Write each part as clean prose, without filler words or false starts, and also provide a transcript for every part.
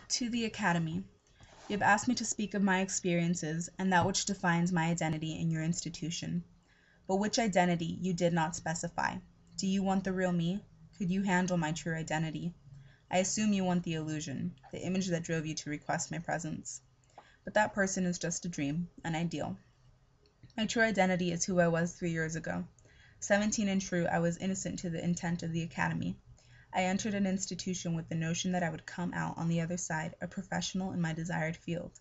To the Academy. You have asked me to speak of my experiences and that which defines my identity in your institution. But which identity you did not specify. Do you want the real me? Could you handle my true identity? I assume you want the illusion, the image that drove you to request my presence. But that person is just a dream, an ideal. My true identity is who I was 3 years ago. 17 and true, I was innocent to the intent of the Academy. I entered an institution with the notion that I would come out on the other side a professional in my desired field.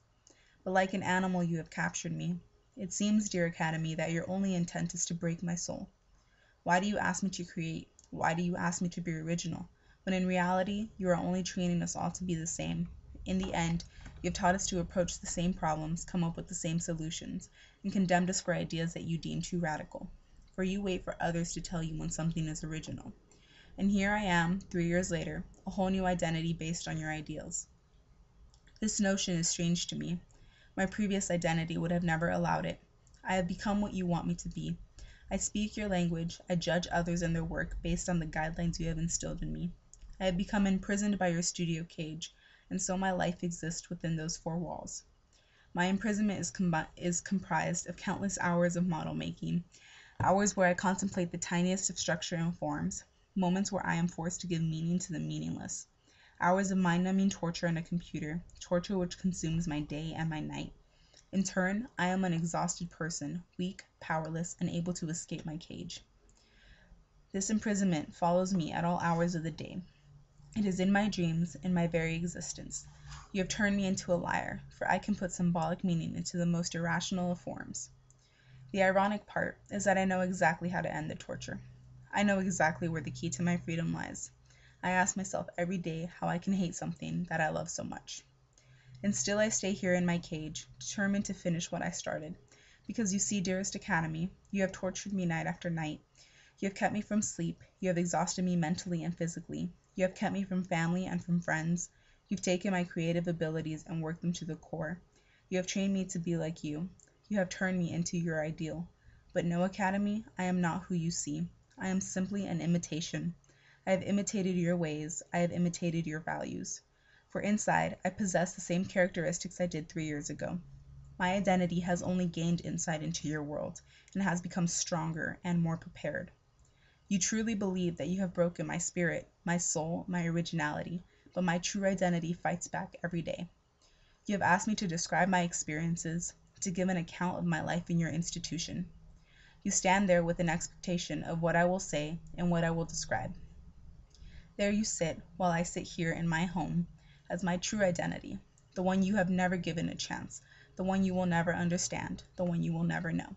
But like an animal you have captured me. It seems, dear Academy, that your only intent is to break my soul. Why do you ask me to create? Why do you ask me to be original? When in reality, you are only training us all to be the same. In the end, you have taught us to approach the same problems, come up with the same solutions, and condemned us for ideas that you deem too radical. For you wait for others to tell you when something is original. And here I am, 3 years later, a whole new identity based on your ideals. This notion is strange to me. My previous identity would have never allowed it. I have become what you want me to be. I speak your language, I judge others and their work based on the guidelines you have instilled in me. I have become imprisoned by your studio cage, and so my life exists within those four walls. My imprisonment is comprised of countless hours of model making, hours where I contemplate the tiniest of structure and forms, moments where I am forced to give meaning to the meaningless, hours of mind-numbing torture on a computer, torture which consumes my day and my night. In turn, I am an exhausted person, weak, powerless, unable to escape my cage. This imprisonment follows me at all hours of the day. It is in my dreams, in my very existence. You have turned me into a liar, for I can put symbolic meaning into the most irrational of forms. The ironic part is that I know exactly how to end the torture. I know exactly where the key to my freedom lies. I ask myself every day how I can hate something that I love so much. And still I stay here in my cage, determined to finish what I started. Because you see, dearest Academy, you have tortured me night after night. You have kept me from sleep. You have exhausted me mentally and physically. You have kept me from family and from friends. You've taken my creative abilities and worked them to the core. You have trained me to be like you. You have turned me into your ideal. But no, Academy, I am not who you see. I am simply an imitation. I have imitated your ways. I have imitated your values. For inside, I possess the same characteristics I did 3 years ago. My identity has only gained insight into your world and has become stronger and more prepared. You truly believe that you have broken my spirit, my soul, my originality, but my true identity fights back every day. You have asked me to describe my experiences, to give an account of my life in your institution. You stand there with an expectation of what I will say and what I will describe. There you sit, while I sit here in my home, as my true identity, the one you have never given a chance, the one you will never understand, the one you will never know.